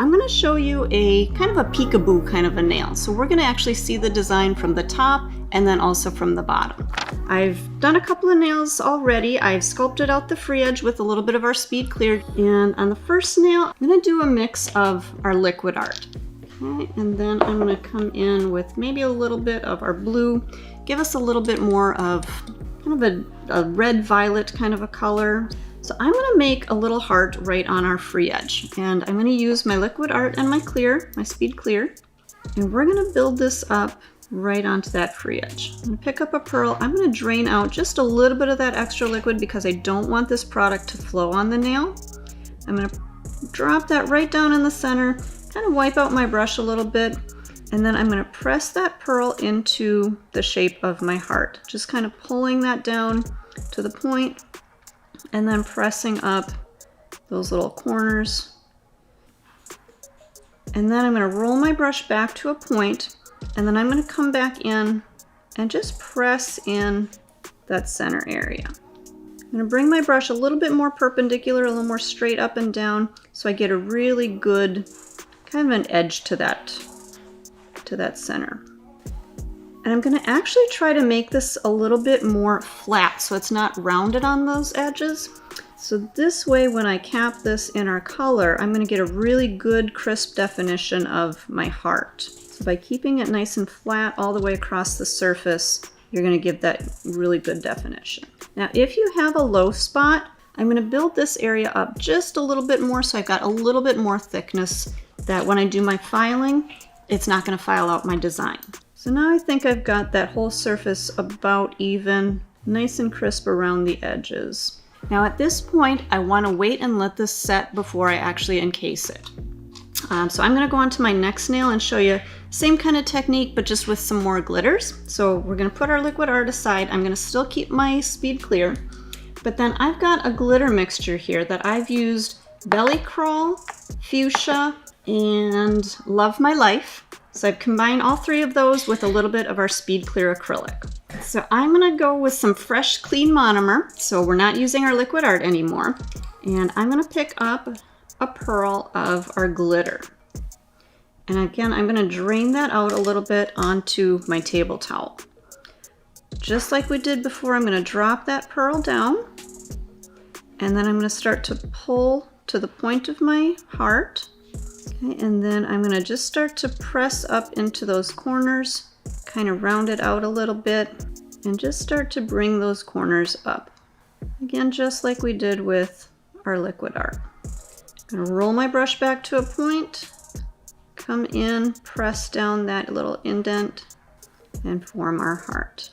I'm going to show you a kind of a peekaboo kind of a nail. So we're going to actually see the design from the top and then also from the bottom. I've done a couple of nails already. I've sculpted out the free edge with a little bit of our speed clear. And on the first nail, I'm going to do a mix of our liquid art. Okay, and then I'm going to come in with maybe a little bit of our blue, give us a little bit more of kind of a red violet kind of a color. So I'm going to make a little heart right on our free edge, and I'm going to use my liquid art and my clear, my speed clear, and we're going to build this up right onto that free edge. I'm going to pick up a pearl. I'm going to drain out just a little bit of that extra liquid because I don't want this product to flow on the nail. I'm going to drop that right down in the center, kind of wipe out my brush a little bit, and then I'm going to press that pearl into the shape of my heart, just kind of pulling that down to the point and then pressing up those little corners. And then I'm going to roll my brush back to a point, and then I'm going to come back in and just press in that center area. I'm going to bring my brush a little bit more perpendicular, a little more straight up and down, so I get a really good kind of an edge to that center. And I'm going to actually try to make this a little bit more flat so it's not rounded on those edges. So this way, when I cap this in our color, I'm going to get a really good crisp definition of my heart. So by keeping it nice and flat all the way across the surface, you're going to give that really good definition. Now, if you have a low spot, I'm going to build this area up just a little bit more so I've got a little bit more thickness that when I do my filing, it's not going to file out my design. So now I think I've got that whole surface about even, nice and crisp around the edges. Now at this point, I want to wait and let this set before I actually encase it. So I'm going to go on to my next nail and show you same kind of technique, but just with some more glitters. So we're going to put our liquid art aside. I'm going to still keep my speed clear, but then I've got a glitter mixture here that I've used Belly Crawl, Fuchsia, and Love My Life. So I've combined all three of those with a little bit of our speed clear acrylic. So I'm going to go with some fresh clean monomer. So we're not using our liquid art anymore. And I'm going to pick up a pearl of our glitter. And again, I'm going to drain that out a little bit onto my table towel. Just like we did before, I'm going to drop that pearl down. And then I'm going to start to pull to the point of my heart. Okay, and then I'm going to just start to press up into those corners, kind of round it out a little bit, and just start to bring those corners up. Again, just like we did with our liquid art. I'm going to roll my brush back to a point, come in, press down that little indent, and form our heart.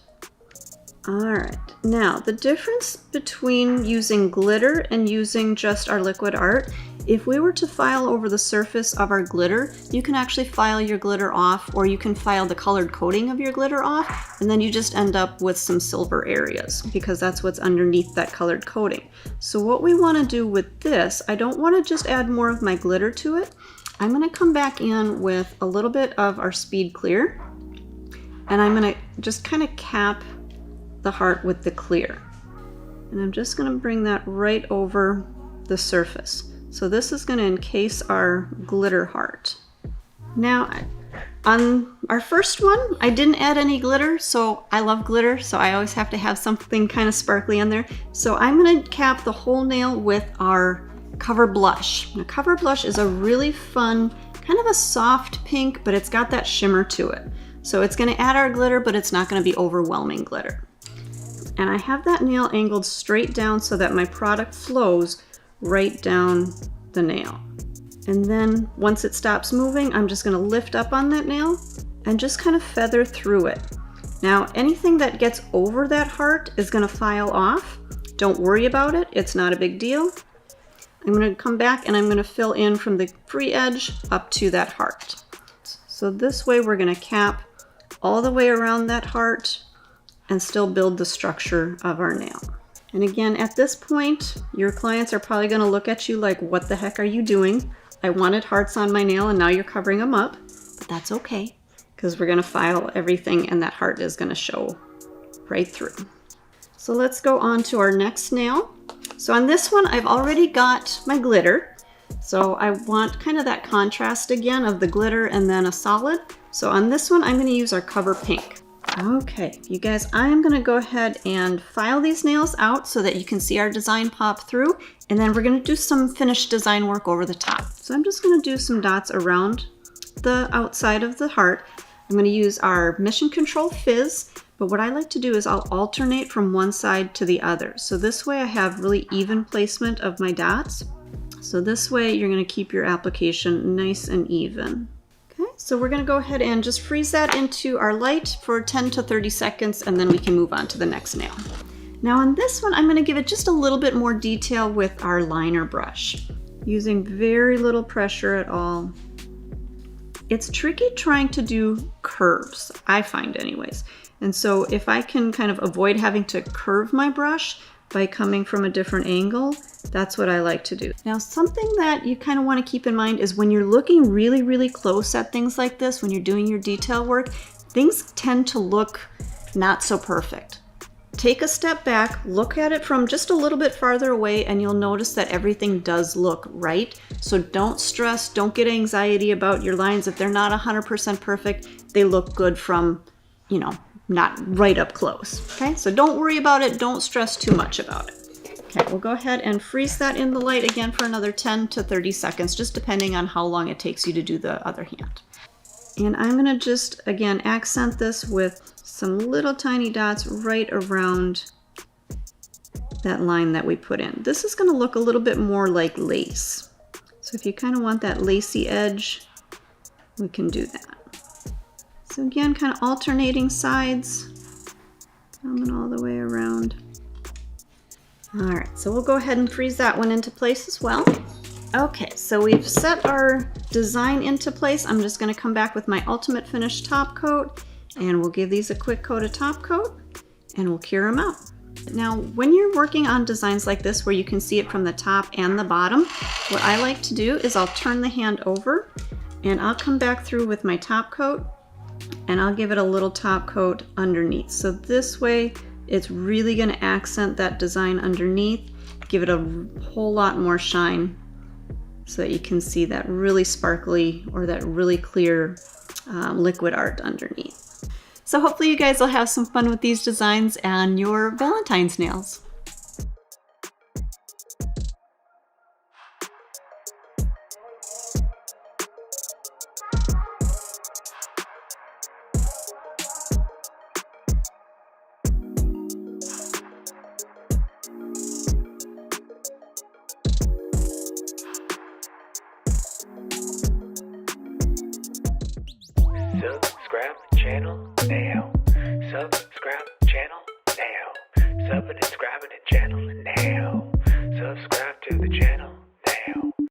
Alright, now the difference between using glitter and using just our liquid art, if we were to file over the surface of our glitter, you can actually file your glitter off, or you can file the colored coating of your glitter off, and then you just end up with some silver areas because that's what's underneath that colored coating. So what we want to do with this, I don't want to just add more of my glitter to it. I'm going to come back in with a little bit of our speed clear, and I'm going to just kind of cap the heart with the clear. And I'm just going to bring that right over the surface. So this is going to encase our glitter heart. Now, on our first one, I didn't add any glitter, so I love glitter, so I always have to have something kind of sparkly in there. So I'm going to cap the whole nail with our Cover Blush. Now, Cover Blush is a really fun, kind of a soft pink, but it's got that shimmer to it. So it's going to add our glitter, but it's not going to be overwhelming glitter. And I have that nail angled straight down so that my product flows right down the nail. And then once it stops moving, I'm just going to lift up on that nail and just kind of feather through it. Now, anything that gets over that heart is going to file off. Don't worry about it. It's not a big deal. I'm going to come back and I'm going to fill in from the free edge up to that heart. So this way we're going to cap all the way around that heart and still build the structure of our nail. And again, at this point, your clients are probably going to look at you like, what the heck are you doing? I wanted hearts on my nail and now you're covering them up. But that's okay, because we're going to file everything and that heart is going to show right through. So let's go on to our next nail. So on this one, I've already got my glitter. So I want kind of that contrast again of the glitter and then a solid. So on this one, I'm going to use our Cover Pink. Okay, you guys, I am going to go ahead and file these nails out so that you can see our design pop through, and then we're going to do some finished design work over the top. So I'm just going to do some dots around the outside of the heart. I'm going to use our Mission Control Fizz, but what I like to do is I'll alternate from one side to the other. So this way I have really even placement of my dots. So this way you're going to keep your application nice and even. Okay, so we're going to go ahead and just freeze that into our light for 10 to 30 seconds, and then we can move on to the next nail. Now on this one, I'm going to give it just a little bit more detail with our liner brush, using very little pressure at all. It's tricky trying to do curves, I find anyways. And so if I can kind of avoid having to curve my brush by coming from a different angle, that's what I like to do. Now, something that you kind of want to keep in mind is when you're looking really, really close at things like this, when you're doing your detail work, things tend to look not so perfect. Take a step back, look at it from just a little bit farther away, and you'll notice that everything does look right. So don't stress, don't get anxiety about your lines. If they're not 100% perfect, they look good from, you know, not right up close. Okay, so don't worry about it. Don't stress too much about it. Okay, we'll go ahead and freeze that in the light again for another 10 to 30 seconds, just depending on how long it takes you to do the other hand. And I'm gonna just, again, accent this with some little tiny dots right around that line that we put in. This is gonna look a little bit more like lace. So if you kind of want that lacy edge, we can do that. So again, kind of alternating sides, coming all the way around. All right, so we'll go ahead and freeze that one into place as well. Okay, so we've set our design into place. I'm just gonna come back with my Ultimate Finish top coat, and we'll give these a quick coat of top coat, and we'll cure them out. Now, when you're working on designs like this where you can see it from the top and the bottom, what I like to do is I'll turn the hand over, and I'll come back through with my top coat, and I'll give it a little top coat underneath. So this way, it's really gonna accent that design underneath, give it a whole lot more shine so that you can see that really sparkly or that really clear liquid art underneath. So hopefully you guys will have some fun with these designs and your Valentine's nails. Subscribe the channel now. Subscribe the channel now. Subscribe the channel now. Subscribe to the channel.